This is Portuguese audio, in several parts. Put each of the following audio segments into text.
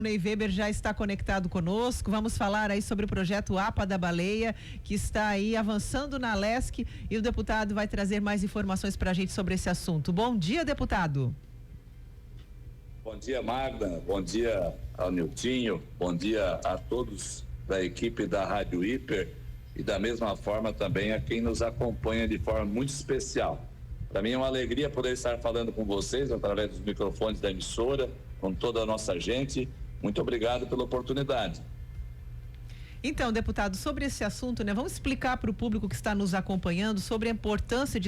Ney Weber já está conectado conosco. Vamos falar aí sobre o projeto APA da Baleia, que está aí avançando na LESC, e o deputado vai trazer mais informações para a gente sobre esse assunto. Bom dia, deputado. Bom dia, Magda. Bom dia ao Niltinho. Bom dia a todos da equipe da Rádio Hiper e da mesma forma também a quem nos acompanha de forma muito especial. Para mim é uma alegria poder estar falando com vocês através dos microfones da emissora, com toda a nossa gente. Muito obrigado pela oportunidade. Então, deputado, sobre esse assunto, né? Vamos explicar para o público que está nos acompanhando sobre a importância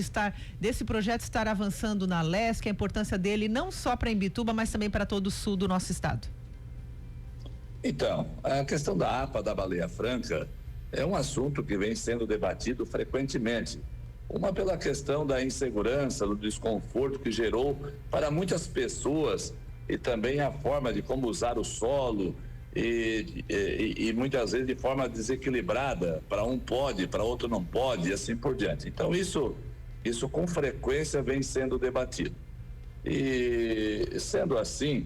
desse projeto estar avançando na LESC, a importância dele não só para Imbituba, mas também para todo o sul do nosso estado. Então, a questão da APA da Baleia Franca é um assunto que vem sendo debatido frequentemente. Uma pela questão da insegurança, do desconforto que gerou para muitas pessoas e também a forma de como usar o solo e muitas vezes de forma desequilibrada, para um pode, para outro não pode e assim por diante. Então isso com frequência vem sendo debatido. E sendo assim,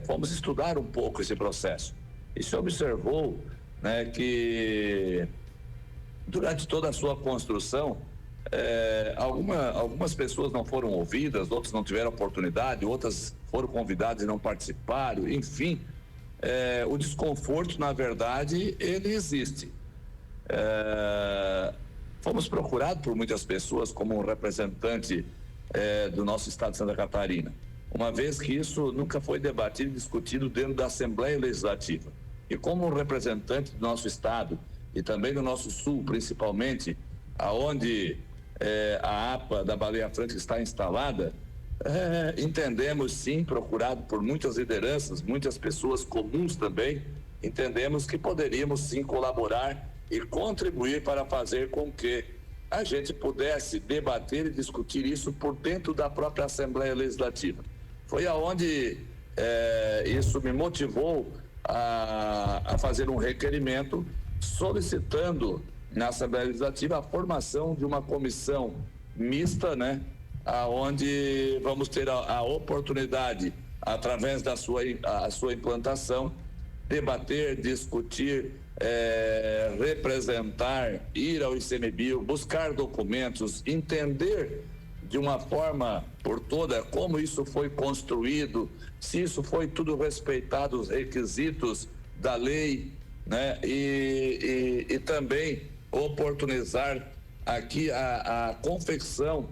vamos estudar um pouco esse processo. E se observou, né, que durante toda a sua construção, algumas pessoas não foram ouvidas, outras não tiveram oportunidade, outras foram convidadas e não participaram, enfim, o desconforto, na verdade, ele existe. Fomos procurados por muitas pessoas como um representante do nosso estado de Santa Catarina, uma vez que isso nunca foi debatido e discutido dentro da Assembleia Legislativa. E como um representante do nosso estado e também do nosso sul, principalmente, aonde a APA da Baleia Franca está instalada, entendemos sim, procurado por muitas lideranças, muitas pessoas comuns também, entendemos que poderíamos sim colaborar e contribuir para fazer com que a gente pudesse debater e discutir isso por dentro da própria Assembleia Legislativa. Foi aonde isso me motivou a fazer um requerimento solicitando na Assembleia Legislativa a formação de uma comissão mista, né? Aonde vamos ter a oportunidade, através da sua implantação, debater, discutir, representar, ir ao ICMBio, buscar documentos, entender de uma forma por toda como isso foi construído, se isso foi tudo respeitado os requisitos da lei, né? E também oportunizar aqui a confecção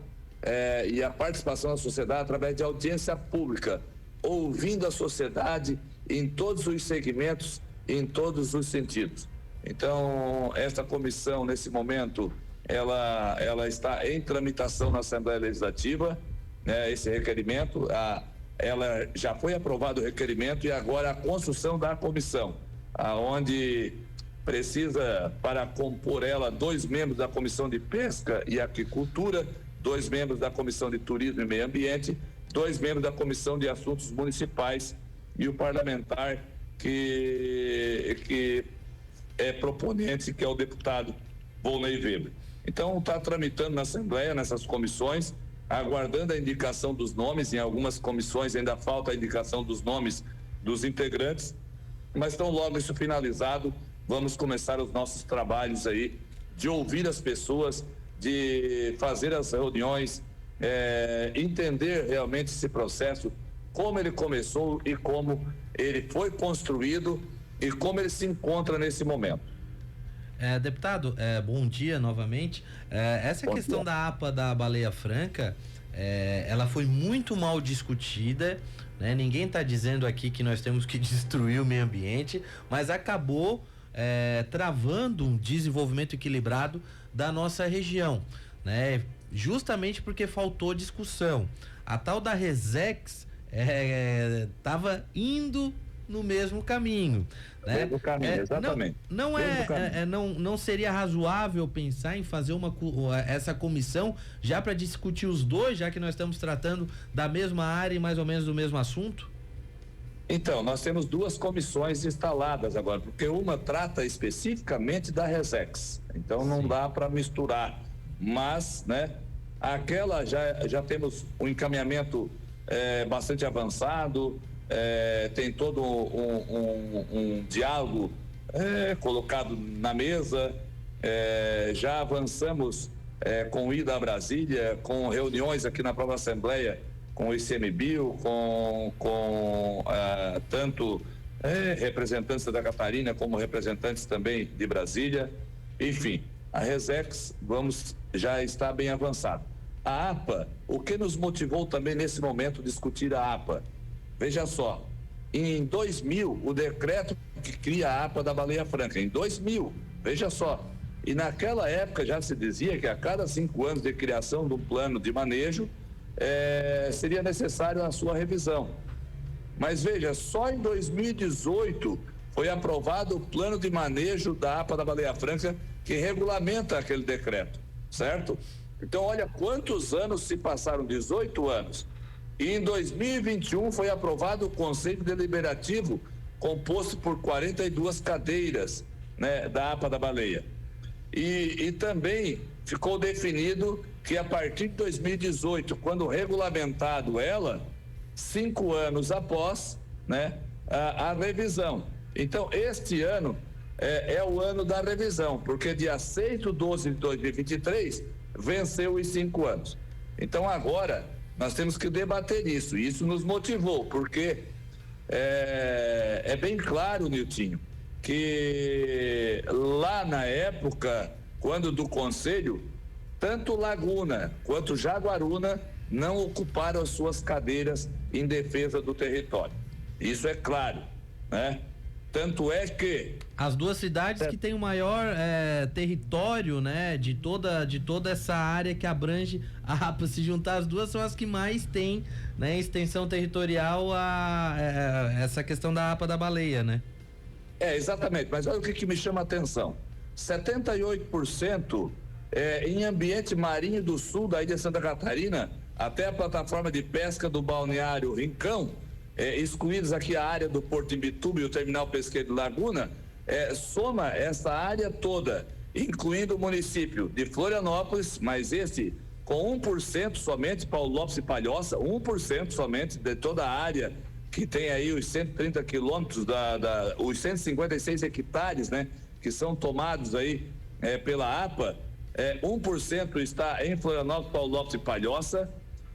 e a participação da sociedade através de audiência pública, ouvindo a sociedade em todos os segmentos, em todos os sentidos. Então, esta comissão, nesse momento, ela está em tramitação na Assembleia Legislativa, né? Esse requerimento, ela já foi aprovado o requerimento e agora a construção da comissão, aonde precisa, para compor ela, 2 membros da Comissão de Pesca e Aquicultura, 2 membros da Comissão de Turismo e Meio Ambiente, 2 membros da Comissão de Assuntos Municipais e o parlamentar que é proponente, que é o deputado Ney Weber. Então, está tramitando na Assembleia, nessas comissões, aguardando a indicação dos nomes. Em algumas comissões ainda falta a indicação dos nomes dos integrantes, mas tão logo isso finalizado, vamos começar os nossos trabalhos aí, de ouvir as pessoas, de fazer as reuniões, entender realmente esse processo, como ele começou e como ele foi construído e como ele se encontra nesse momento. Deputado, bom dia novamente. Essa questão da APA da Baleia Franca, ela foi muito mal discutida, né? Ninguém está dizendo aqui que nós temos que destruir o meio ambiente, mas acabou travando um desenvolvimento equilibrado da nossa região, né? Justamente porque faltou discussão. A tal da Resex estava indo no mesmo caminho, né? Mesmo caminho, exatamente. Não seria razoável pensar em fazer essa comissão já para discutir os dois, já que nós estamos tratando da mesma área e mais ou menos do mesmo assunto? Então, nós temos 2 comissões instaladas agora, porque uma trata especificamente da Resex, então não dá para misturar, mas, né, aquela já temos um encaminhamento bastante avançado, tem todo um diálogo colocado na mesa, já avançamos com ida a Brasília, com reuniões aqui na própria Assembleia, com o ICMBio, com tanto representantes da Catarina como representantes também de Brasília. Enfim, a Resex já está bem avançada. A APA, o que nos motivou também nesse momento discutir a APA? Veja só, em 2000, o decreto que cria a APA da Baleia Franca, em 2000, veja só. E naquela época já se dizia que a cada 5 anos de criação de um plano de manejo, seria necessário a sua revisão. Mas veja, só em 2018 foi aprovado o plano de manejo da APA da Baleia Franca, que regulamenta aquele decreto, certo? Então, olha quantos anos se passaram, 18 anos. E em 2021 foi aprovado o Conselho Deliberativo, composto por 42 cadeiras, né, da APA da Baleia. E também ficou definido que a partir de 2018, quando regulamentado ela, 5 anos após, né, a revisão. Então, este ano é o ano da revisão, porque dia 6/12 de 2023 venceu os 5 anos. Então, agora nós temos que debater isso. E isso nos motivou, porque é bem claro, Niltinho, que lá na época, quando do Conselho, tanto Laguna quanto Jaguaruna não ocuparam as suas cadeiras em defesa do território. Isso é claro, né? Tanto é que as duas cidades que têm o maior território, né, de toda essa área que abrange a APA, se juntar as duas, são as que mais têm, né, extensão territorial essa questão da APA da Baleia, né? Exatamente, mas olha o que me chama a atenção. 78% em ambiente marinho do sul da ilha de Santa Catarina, até a plataforma de pesca do balneário Rincão, excluídos aqui a área do Porto Imbituba e o terminal pesqueiro de Laguna, soma essa área toda, incluindo o município de Florianópolis, mas esse com 1% somente, Paulo Lopes e Palhoça, 1% somente de toda a área que tem aí os 130 quilômetros, os 156 hectares, né, que são tomados aí pela APA, 1% está em Florianópolis, Paulo Lopes e Palhoça.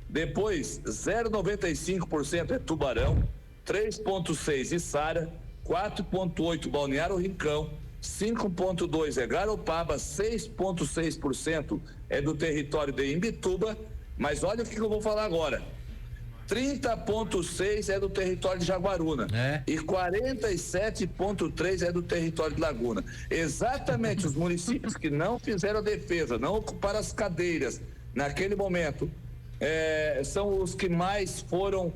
Depois, 0,95% é Tubarão, 3,6% Içara, 4,8% Balneário Rincão, 5,2% é Garopaba, 6,6% é do território de Imbituba, mas olha o que eu vou falar agora. 30,6% é do território de Jaguaruna e 47,3% é do território de Laguna. Exatamente os municípios que não fizeram a defesa, não ocuparam as cadeiras naquele momento, são os que mais foram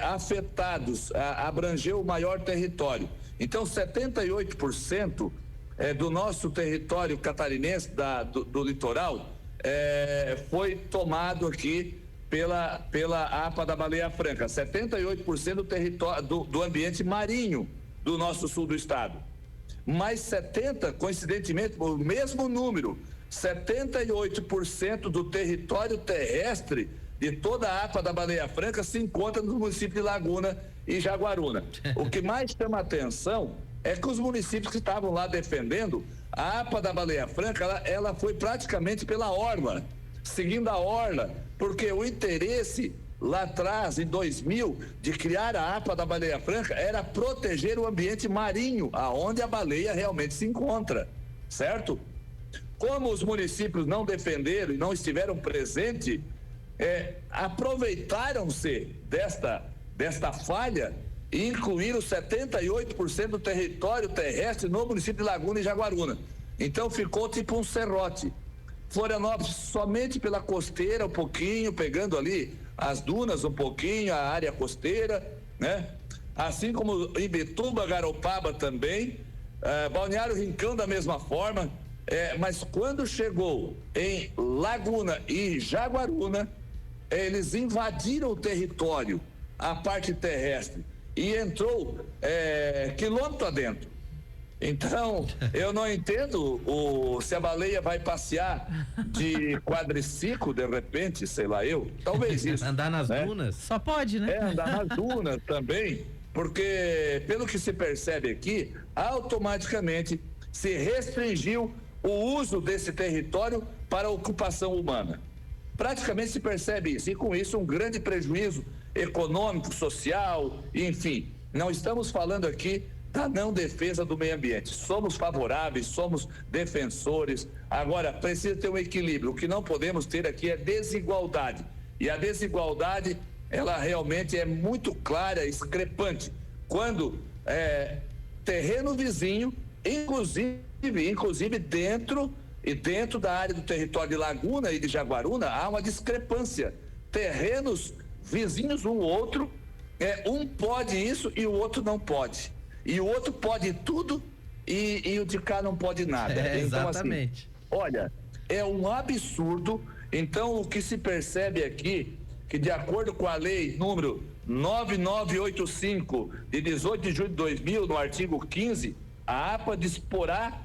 afetados, abrangeu o maior território. Então, 78% do nosso território catarinense, do litoral, foi tomado aqui pela APA da Baleia Franca, 78% do território do ambiente marinho do nosso sul do estado. Mais 70%, coincidentemente, o mesmo número, 78% do território terrestre de toda a APA da Baleia Franca se encontra no município de Laguna e Jaguaruna. O que mais chama a atenção é que os municípios que estavam lá defendendo a APA da Baleia Franca, ela foi praticamente pela orla, seguindo a orla, porque o interesse lá atrás, em 2000, de criar a APA da Baleia Franca era proteger o ambiente marinho, aonde a baleia realmente se encontra, certo? Como os municípios não defenderam e não estiveram presentes, aproveitaram-se desta falha e incluíram 78% do território terrestre no município de Laguna e Jaguaruna. Então ficou tipo um serrote. Florianópolis somente pela costeira um pouquinho, pegando ali as dunas um pouquinho, a área costeira, né? Assim como Imbituba, Garopaba também, Balneário Rincão da mesma forma, mas quando chegou em Laguna e Jaguaruna, eles invadiram o território, a parte terrestre, e entrou quilômetro adentro. Então, eu não entendo se a baleia vai passear de quadriciclo, de repente, sei lá eu, talvez isso. Andar nas dunas? Só pode, né? Andar nas dunas também, porque, pelo que se percebe aqui, automaticamente se restringiu o uso desse território para ocupação humana. Praticamente se percebe isso, e com isso um grande prejuízo econômico, social, enfim. Não estamos falando aqui da não defesa do meio ambiente. Somos favoráveis, somos defensores. Agora, precisa ter um equilíbrio. O que não podemos ter aqui é desigualdade. E a desigualdade, ela realmente é muito clara, discrepante. Quando terreno vizinho, inclusive dentro da área do território de Laguna e de Jaguaruna, há uma discrepância. Terrenos vizinhos um outro, um pode isso e o outro não pode. E o outro pode tudo e o de cá não pode nada. Então, exatamente. Assim, olha, é um absurdo. Então, o que se percebe aqui, que de acordo com a lei número 9985, de 18 de julho de 2000, no artigo 15, a APA disporá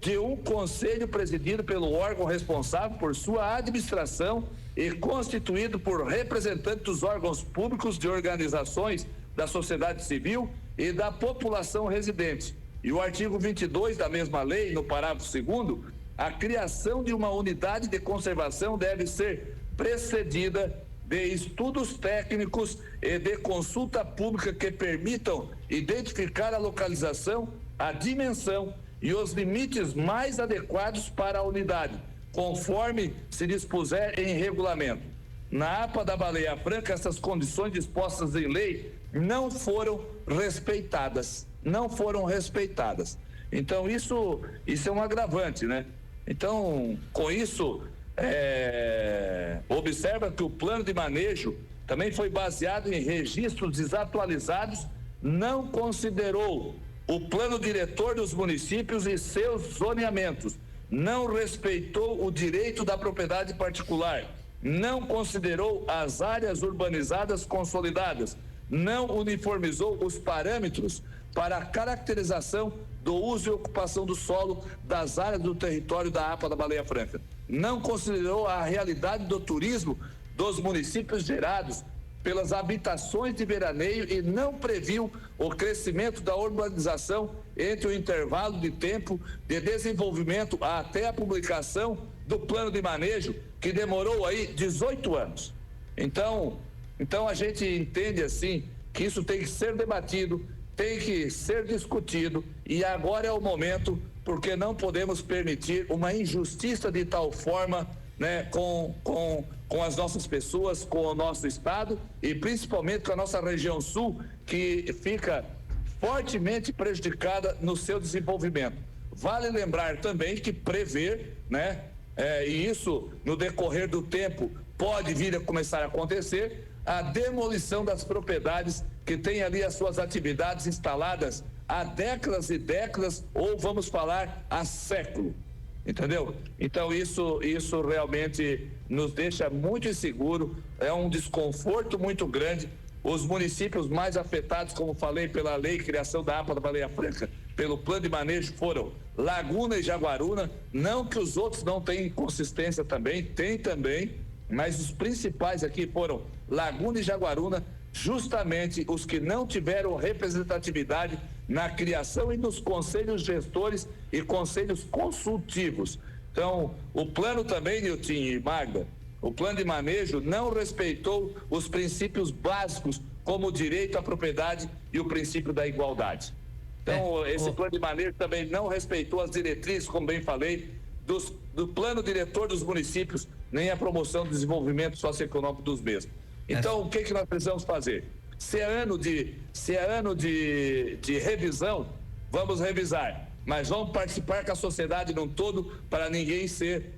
de um conselho presidido pelo órgão responsável por sua administração e constituído por representantes dos órgãos públicos, de organizações da sociedade civil e da população residente. E o artigo 22 da mesma lei, no parágrafo 2º, a criação de uma unidade de conservação deve ser precedida de estudos técnicos e de consulta pública que permitam identificar a localização, a dimensão e os limites mais adequados para a unidade, conforme se dispuser em regulamento. Na APA da Baleia Franca, essas condições dispostas em lei não foram respeitadas. Então, isso é um agravante, né? Então, com isso, observa que o plano de manejo também foi baseado em registros desatualizados, não considerou o plano diretor dos municípios e seus zoneamentos, não respeitou o direito da propriedade particular, não considerou as áreas urbanizadas consolidadas, não uniformizou os parâmetros para a caracterização do uso e ocupação do solo das áreas do território da APA da Baleia Franca, não considerou a realidade do turismo dos municípios gerados pelas habitações de veraneio e não previu o crescimento da urbanização entre o intervalo de tempo de desenvolvimento até a publicação do plano de manejo, que demorou aí 18 anos. Então a gente entende assim que isso tem que ser debatido, tem que ser discutido, e agora é o momento, porque não podemos permitir uma injustiça de tal forma, né, com as nossas pessoas, com o nosso estado e principalmente com a nossa região sul, que fica fortemente prejudicada no seu desenvolvimento. Vale lembrar também que prever, né, e isso no decorrer do tempo pode vir a começar a acontecer, a demolição das propriedades que têm ali as suas atividades instaladas há décadas e décadas, ou vamos falar há século. Entendeu? Então isso realmente nos deixa muito inseguro, é um desconforto muito grande. Os municípios mais afetados, como falei, pela lei criação da APA da Baleia Franca, pelo plano de manejo, foram Laguna e Jaguaruna. Não que os outros não tenham consistência também, tem também, mas os principais aqui foram Laguna e Jaguaruna, justamente os que não tiveram representatividade na criação e nos conselhos gestores e conselhos consultivos. Então, o plano também, Nilton e Magda, o plano de manejo não respeitou os princípios básicos, como o direito à propriedade e o princípio da igualdade. Então, esse plano de manejo também não respeitou as diretrizes, como bem falei, do plano diretor dos municípios, nem a promoção do desenvolvimento socioeconômico dos mesmos. Então, o que nós precisamos fazer? Se é ano de revisão, vamos revisar, mas vamos participar com a sociedade num todo, para ninguém ser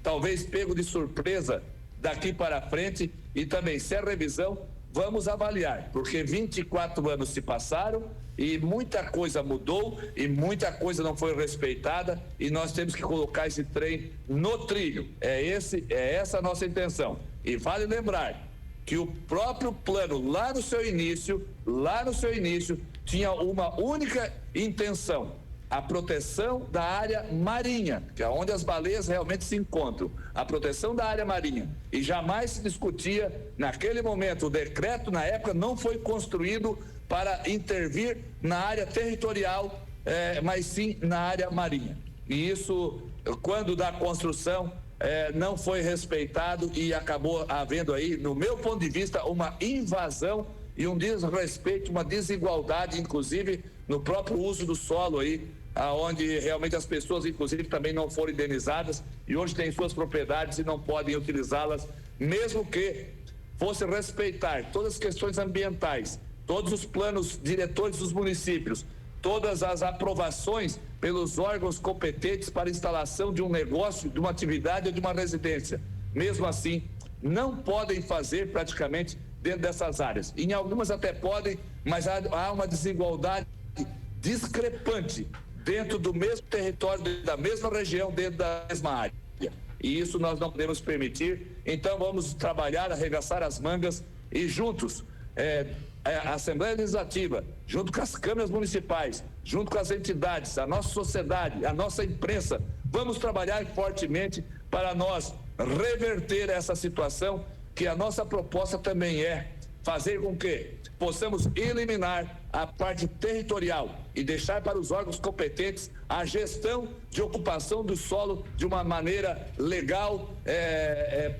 talvez pego de surpresa daqui para frente. E também, se é revisão, vamos avaliar, porque 24 anos se passaram e muita coisa mudou e muita coisa não foi respeitada, e nós temos que colocar esse trem no trilho. É essa a nossa intenção. E vale lembrar que o próprio plano, lá no seu início, tinha uma única intenção: a proteção da área marinha, que é onde as baleias realmente se encontram, a proteção da área marinha. E jamais se discutia, naquele momento, o decreto, na época, não foi construído para intervir na área territorial, mas sim na área marinha. E isso, quando da construção, não foi respeitado e acabou havendo aí, no meu ponto de vista, uma invasão e um desrespeito, uma desigualdade, inclusive, no próprio uso do solo aí, aonde realmente as pessoas, inclusive, também não foram indenizadas e hoje têm suas propriedades e não podem utilizá-las, mesmo que fosse respeitar todas as questões ambientais, todos os planos diretores dos municípios, todas as aprovações pelos órgãos competentes para instalação de um negócio, de uma atividade ou de uma residência. Mesmo assim, não podem fazer praticamente dentro dessas áreas. Em algumas até podem, mas há uma desigualdade discrepante dentro do mesmo território, dentro da mesma região, dentro da mesma área. E isso nós não podemos permitir. Então vamos trabalhar, arregaçar as mangas e juntos, a Assembleia Legislativa, junto com as câmaras municipais, junto com as entidades, a nossa sociedade, a nossa imprensa, vamos trabalhar fortemente para nós reverter essa situação, que a nossa proposta também é fazer com que possamos eliminar a parte territorial e deixar para os órgãos competentes a gestão de ocupação do solo de uma maneira legal,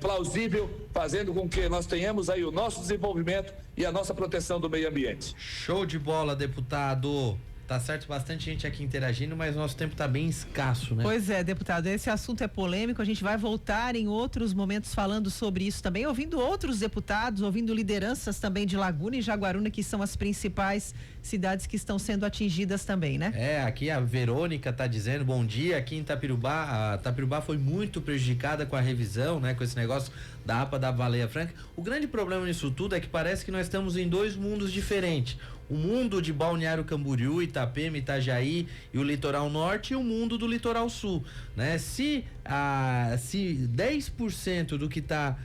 plausível, fazendo com que nós tenhamos aí o nosso desenvolvimento e a nossa proteção do meio ambiente. Show de bola, deputado. Tá certo, bastante gente aqui interagindo, mas nosso tempo tá bem escasso, né? Pois é, deputado, esse assunto é polêmico, a gente vai voltar em outros momentos falando sobre isso também, ouvindo outros deputados, ouvindo lideranças também de Laguna e Jaguaruna, que são as principais cidades que estão sendo atingidas também, né? Aqui a Verônica tá dizendo, bom dia, aqui em Itapirubá, a Itapirubá foi muito prejudicada com a revisão, né, com esse negócio da APA da Baleia Franca. O grande problema nisso tudo é que parece que nós estamos em dois mundos diferentes. O mundo de Balneário Camboriú, Itapema, Itajaí e o litoral norte e o mundo do litoral sul, né? Se 10% do que está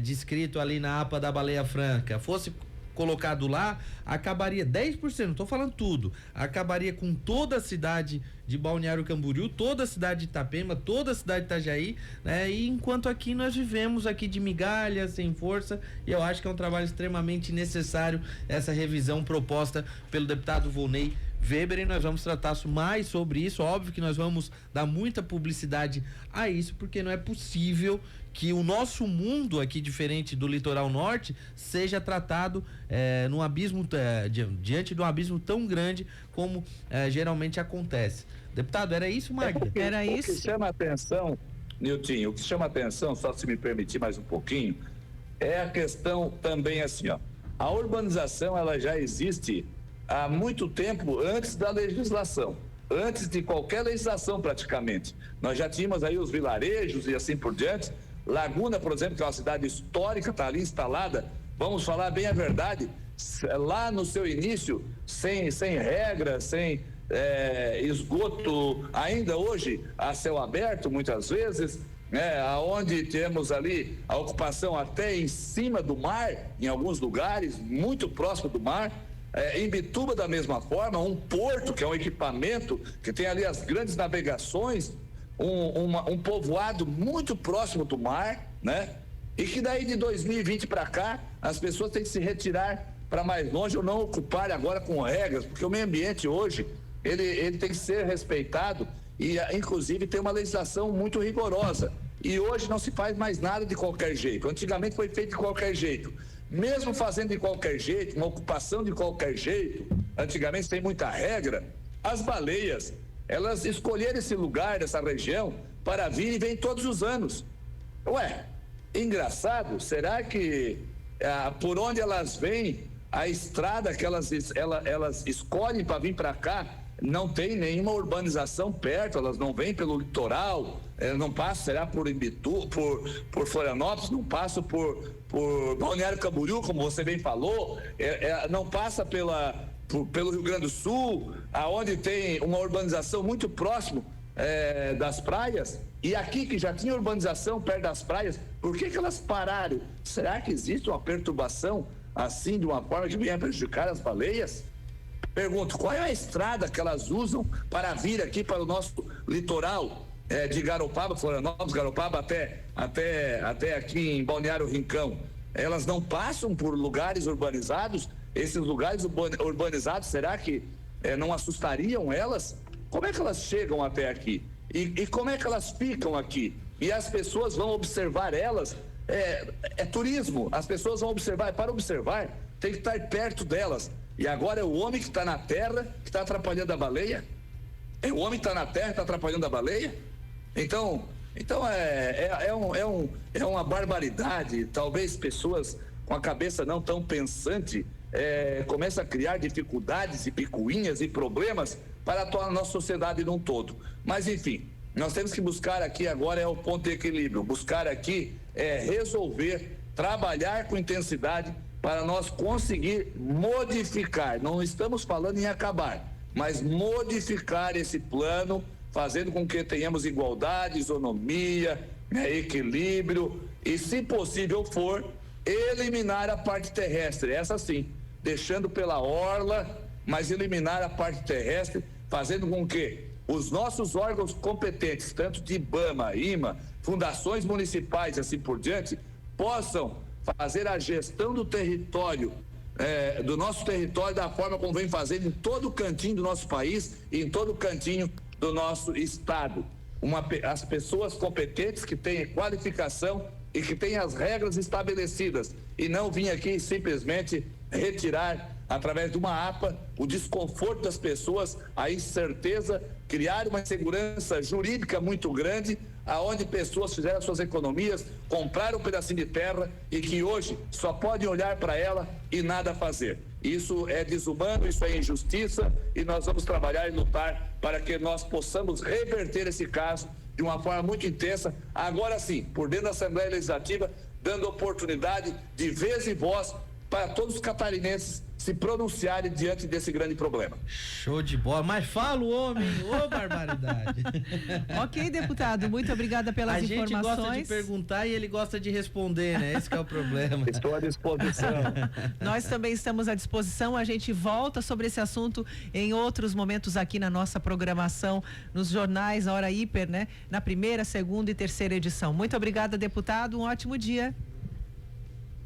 descrito ali na APA da Baleia Franca fosse colocado lá, acabaria 10%, não tô falando tudo, acabaria com toda a cidade de Balneário Camboriú, toda a cidade de Itapema, toda a cidade de Itajaí, né? E enquanto aqui nós vivemos aqui de migalhas, sem força, e eu acho que é um trabalho extremamente necessário essa revisão proposta pelo deputado Volney Weber, e nós vamos tratar mais sobre isso. Óbvio que nós vamos dar muita publicidade a isso, porque não é possível que o nosso mundo aqui, diferente do litoral norte, seja tratado num abismo, diante de um abismo tão grande como geralmente acontece. Deputado, era isso, Magda? Era isso. O que chama a atenção, Niltinho, o que chama a atenção, só se me permitir mais um pouquinho, é a questão também assim, ó, a urbanização, ela já existe há muito tempo antes da legislação, antes de qualquer legislação praticamente. Nós já tínhamos aí os vilarejos e assim por diante. Laguna, por exemplo, que é uma cidade histórica, está ali instalada, vamos falar bem a verdade, lá no seu início, sem regras, sem esgoto, ainda hoje a céu aberto muitas vezes, aonde temos ali a ocupação até em cima do mar, em alguns lugares, muito próximo do mar. Em Bituba da mesma forma, um porto que é um equipamento que tem ali as grandes navegações, um povoado muito próximo do mar, né? E que daí de 2020 para cá as pessoas têm que se retirar para mais longe ou não ocupar agora com regras, porque o meio ambiente hoje ele tem que ser respeitado e inclusive tem uma legislação muito rigorosa. E hoje não se faz mais nada de qualquer jeito. Antigamente foi feito de qualquer jeito. Mesmo fazendo de qualquer jeito, uma ocupação de qualquer jeito, antigamente tem muita regra, as baleias, elas escolheram esse lugar, essa região, para vir e vêm todos os anos. Ué, engraçado, será que por onde elas vêm, a estrada que elas escolhem para vir para cá, não tem nenhuma urbanização perto, elas não vêm pelo litoral, não passam, será por Imbitu, por Florianópolis, não passam por Balneário Camboriú, como você bem falou, não passa pelo Rio Grande do Sul, aonde tem uma urbanização muito próximo das praias, e aqui que já tinha urbanização perto das praias, por que elas pararam? Será que existe uma perturbação assim, de uma forma que venha prejudicar as baleias? Pergunto, qual é a estrada que elas usam para vir aqui para o nosso litoral de Garopaba, Florianópolis, Garopaba, até aqui em Balneário Rincão? Elas não passam por lugares urbanizados? Esses lugares urbanizados, será que não assustariam elas? Como é que elas chegam até aqui? E como é que elas ficam aqui? E as pessoas vão observar elas? É turismo, as pessoas vão observar, para observar tem que estar perto delas. E agora é o homem que está na terra que está atrapalhando a baleia? É o homem que está na terra que está atrapalhando a baleia? Então é uma barbaridade. Talvez pessoas com a cabeça não tão pensante começam a criar dificuldades e picuinhas e problemas para a nossa sociedade num todo. Mas enfim, nós temos que buscar aqui agora o ponto de equilíbrio, buscar aqui resolver, trabalhar com intensidade para nós conseguir modificar, não estamos falando em acabar, mas modificar esse plano, fazendo com que tenhamos igualdade, isonomia, equilíbrio e, se possível for, eliminar a parte terrestre, essa sim, deixando pela orla, mas eliminar a parte terrestre, fazendo com que os nossos órgãos competentes, tanto de IBAMA, IMA, fundações municipais e assim por diante, possam fazer a gestão do território, do nosso território, da forma como vem fazendo em todo o cantinho do nosso país e em todo o cantinho do nosso estado. As pessoas competentes que têm qualificação e que têm as regras estabelecidas e não vir aqui simplesmente retirar através de uma APA o desconforto das pessoas, a incerteza, criar uma insegurança jurídica muito grande, aonde pessoas fizeram suas economias, compraram um pedacinho de terra e que hoje só podem olhar para ela e nada fazer. Isso é desumano, isso é injustiça e nós vamos trabalhar e lutar para que nós possamos reverter esse caso de uma forma muito intensa, agora sim, por dentro da Assembleia Legislativa, dando oportunidade de vez e voz para todos os catarinenses se pronunciarem diante desse grande problema. Show de bola, mas fala o homem, ô barbaridade. Ok, deputado, muito obrigada pelas informações. A gente gosta de perguntar e ele gosta de responder, né? Esse que é o problema. Estou à disposição. Nós também estamos à disposição, a gente volta sobre esse assunto em outros momentos aqui na nossa programação, nos jornais, na Hora Hiper, né? Na primeira, segunda e terceira edição. Muito obrigada, deputado, um ótimo dia.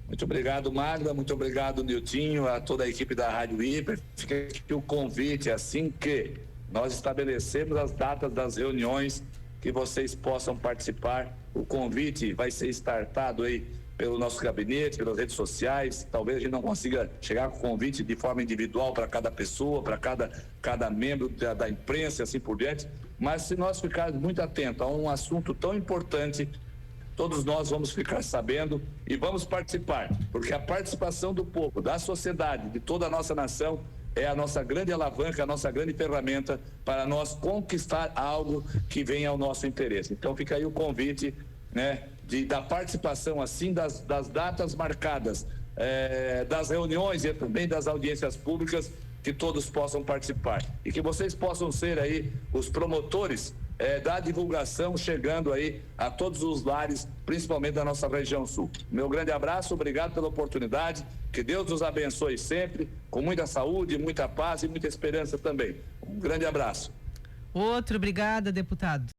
Muito obrigado, Magda, muito obrigado, Niltinho, a toda a equipe da Rádio Hiper. Fica aqui o convite, assim que nós estabelecemos as datas das reuniões, que vocês possam participar. O convite vai ser startado aí pelo nosso gabinete, pelas redes sociais. Talvez a gente não consiga chegar com o convite de forma individual para cada pessoa, para cada membro da imprensa e assim por diante, mas se nós ficarmos muito atentos a um assunto tão importante, todos nós vamos ficar sabendo e vamos participar, porque a participação do povo, da sociedade, de toda a nossa nação é a nossa grande alavanca, a nossa grande ferramenta para nós conquistar algo que venha ao nosso interesse. Então fica aí o convite, né, da participação assim das datas marcadas, das reuniões e também das audiências públicas, que todos possam participar e que vocês possam ser aí os promotores da divulgação, chegando aí a todos os lares, principalmente da nossa região sul. Meu grande abraço, obrigado pela oportunidade, que Deus nos abençoe sempre, com muita saúde, muita paz e muita esperança também. Um grande abraço. Outro, obrigada, deputado.